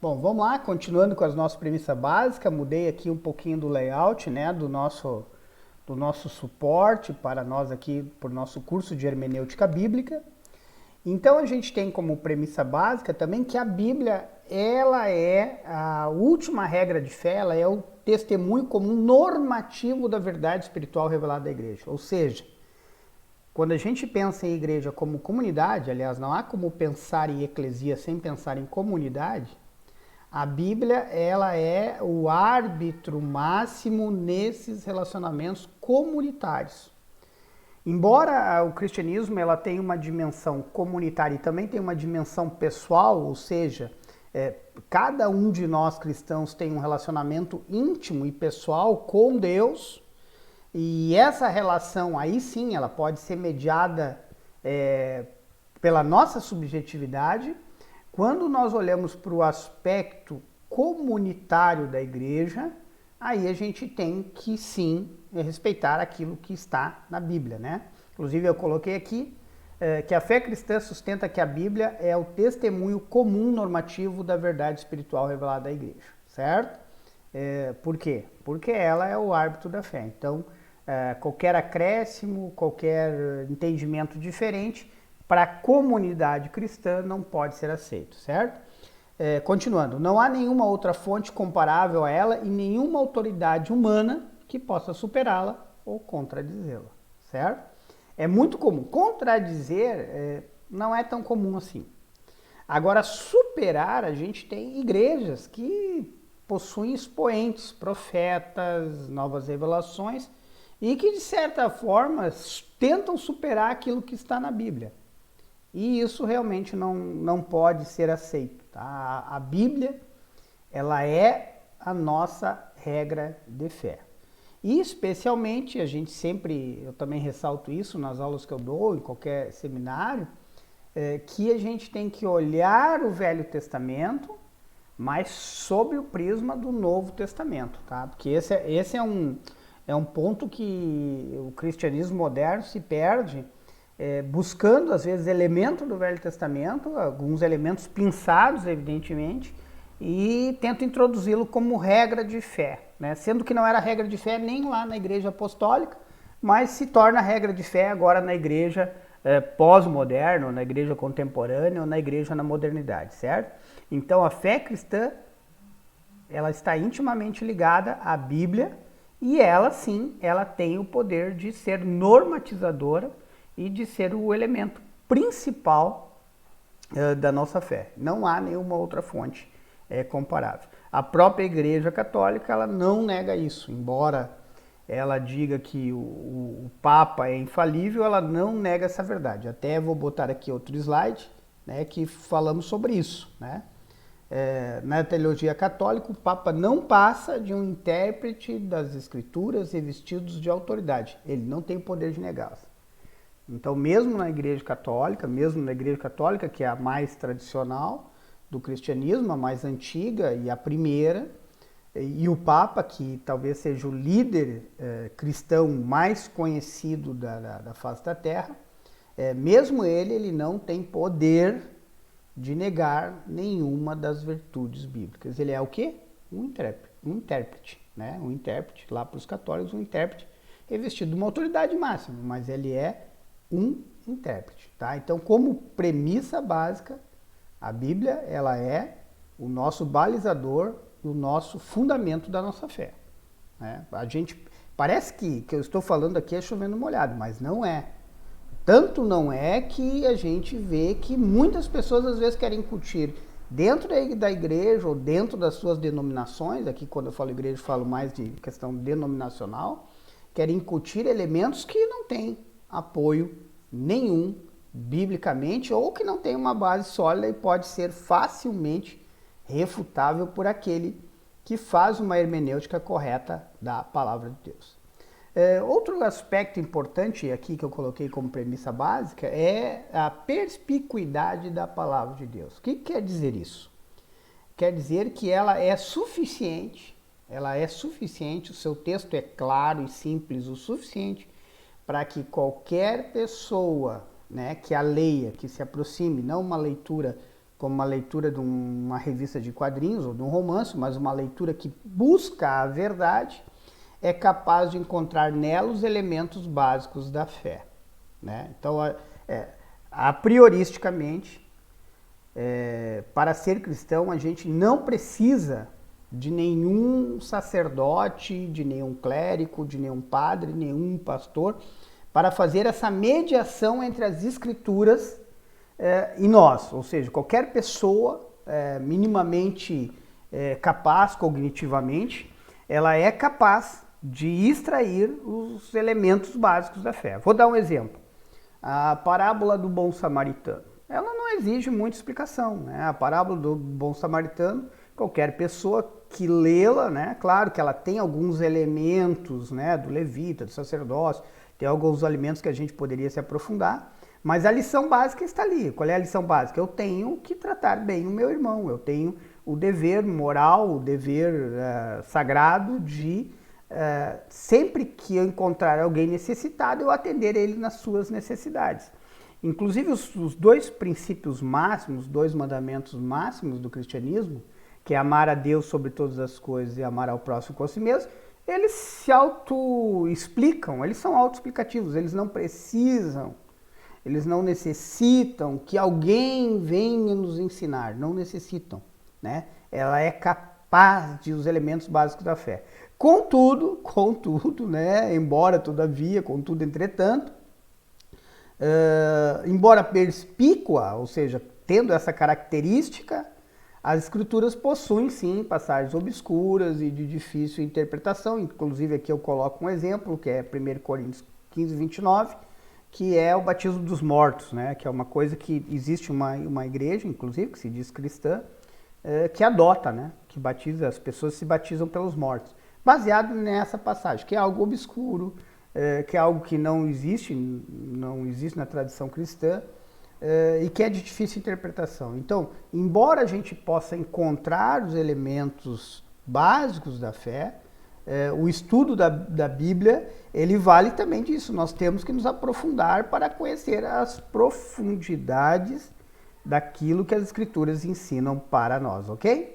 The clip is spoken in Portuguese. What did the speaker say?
Bom, vamos lá, continuando com as nossas premissas básicas, mudei aqui um pouquinho do layout, né, do nosso suporte para nós aqui, por nosso curso de hermenêutica bíblica. Então a gente tem como premissa básica também que a Bíblia, ela é a última regra de fé, ela é o testemunho comum normativo da verdade espiritual revelada da igreja. Ou seja, quando a gente pensa em igreja como comunidade, aliás, não há como pensar em eclesia sem pensar em comunidade, a Bíblia, ela é o árbitro máximo nesses relacionamentos comunitários. Embora o cristianismo ela tenha uma dimensão comunitária e também tem uma dimensão pessoal, ou seja, cada um de nós cristãos tem um relacionamento íntimo e pessoal com Deus, e essa relação aí sim, ela pode ser mediada pela nossa subjetividade. Quando nós olhamos para o aspecto comunitário da igreja, aí a gente tem que sim respeitar aquilo que está na Bíblia, né? Inclusive eu coloquei aqui que a fé cristã sustenta que a Bíblia é o testemunho comum normativo da verdade espiritual revelada à igreja, certo? Por quê? Porque ela é o árbitro da fé. Então, qualquer acréscimo, qualquer entendimento diferente para a comunidade cristã não pode ser aceito, certo? Continuando, não há nenhuma outra fonte comparável a ela e nenhuma autoridade humana que possa superá-la ou contradizê-la, certo? É muito comum. Contradizer não é tão comum assim. Agora, superar, a gente tem igrejas que possuem expoentes, profetas, novas revelações e que, de certa forma, tentam superar aquilo que está na Bíblia. E isso realmente não pode ser aceito. Tá? A Bíblia, ela é a nossa regra de fé. E especialmente, eu também ressalto isso nas aulas que eu dou, em qualquer seminário, que a gente tem que olhar o Velho Testamento, mas sob o prisma do Novo Testamento, tá? Porque esse é um ponto que o cristianismo moderno se perde, buscando, às vezes, elementos do Velho Testamento, alguns elementos pinçados, evidentemente, e tenta introduzi-lo como regra de fé, né? Sendo que não era regra de fé nem lá na Igreja Apostólica, mas se torna regra de fé agora na Igreja pós-moderna, na Igreja contemporânea ou na Igreja na modernidade, certo? Então, a fé cristã, ela está intimamente ligada à Bíblia e ela, sim, ela tem o poder de ser normatizadora e de ser o elemento principal da nossa fé. Não há nenhuma outra fonte comparável. A própria Igreja Católica, ela não nega isso, embora ela diga que o Papa é infalível, ela não nega essa verdade. Até vou botar aqui outro slide, né, que falamos sobre isso, né? Na teologia católica, o Papa não passa de um intérprete das Escrituras revestidos de autoridade. Ele não tem o poder de negá-las. Então, mesmo na Igreja Católica, que é a mais tradicional do cristianismo, a mais antiga e a primeira, e o Papa, que talvez seja o líder cristão mais conhecido da face da Terra, mesmo ele não tem poder de negar nenhuma das virtudes bíblicas. Ele é o quê? Um intérprete, né? Um intérprete, lá para os católicos, um intérprete revestido de uma autoridade máxima, mas ele é um intérprete, tá? Então, como premissa básica, a Bíblia, ela é o nosso balizador e o nosso fundamento da nossa fé, né? A gente, parece que eu estou falando aqui é chovendo molhado, mas não é. Tanto não é que a gente vê que muitas pessoas às vezes querem incutir dentro da igreja ou dentro das suas denominações, aqui quando eu falo igreja eu falo mais de questão denominacional, querem incutir elementos que não têm apoio nenhum biblicamente ou que não tem uma base sólida e pode ser facilmente refutável por aquele que faz uma hermenêutica correta da palavra de Deus. Outro aspecto importante aqui que eu coloquei como premissa básica é a perspicuidade da palavra de Deus. O que quer dizer isso? Quer dizer que ela é suficiente, o seu texto é claro e simples o suficiente para que qualquer pessoa, né, que a leia, que se aproxime, não uma leitura como uma leitura de uma revista de quadrinhos ou de um romance, mas uma leitura que busca a verdade, é capaz de encontrar nela os elementos básicos da fé, né? Então, a prioristicamente, para ser cristão, a gente não precisa de nenhum sacerdote, de nenhum clérigo, de nenhum padre, nenhum pastor, para fazer essa mediação entre as escrituras e nós. Ou seja, qualquer pessoa minimamente capaz cognitivamente, ela é capaz de extrair os elementos básicos da fé. Vou dar um exemplo. A parábola do bom samaritano. Ela não exige muita explicação, né? A parábola do bom samaritano, qualquer pessoa que lê-la, né? Claro que ela tem alguns elementos, né? Do levita, do sacerdócio, tem alguns elementos que a gente poderia se aprofundar, mas a lição básica está ali. Qual é a lição básica? Eu tenho que tratar bem o meu irmão, eu tenho o dever moral, o dever sagrado de sempre que eu encontrar alguém necessitado, eu atender ele nas suas necessidades. Inclusive os dois princípios máximos, dois mandamentos máximos do cristianismo, que é amar a Deus sobre todas as coisas e amar ao próximo como a si mesmo, eles se auto-explicam, eles são autoexplicativos, eles não precisam, eles não necessitam que alguém venha nos ensinar, não necessitam, né? Ela é capaz de os elementos básicos da fé. Contudo, né? Embora, todavia, contudo, entretanto, embora perspícua, ou seja, tendo essa característica, as escrituras possuem sim passagens obscuras e de difícil interpretação. Inclusive aqui eu coloco um exemplo, que é 1 Coríntios 15, 29, que é o batismo dos mortos, né? Que é uma coisa que existe uma igreja, inclusive, que se diz cristã, que adota, né? Que batiza, as pessoas se batizam pelos mortos. Baseado nessa passagem, que é algo obscuro, que é algo que não existe na tradição cristã, e que é de difícil interpretação. Então, embora a gente possa encontrar os elementos básicos da fé, o estudo da Bíblia, ele vale também disso. Nós temos que nos aprofundar para conhecer as profundidades daquilo que as Escrituras ensinam para nós, ok?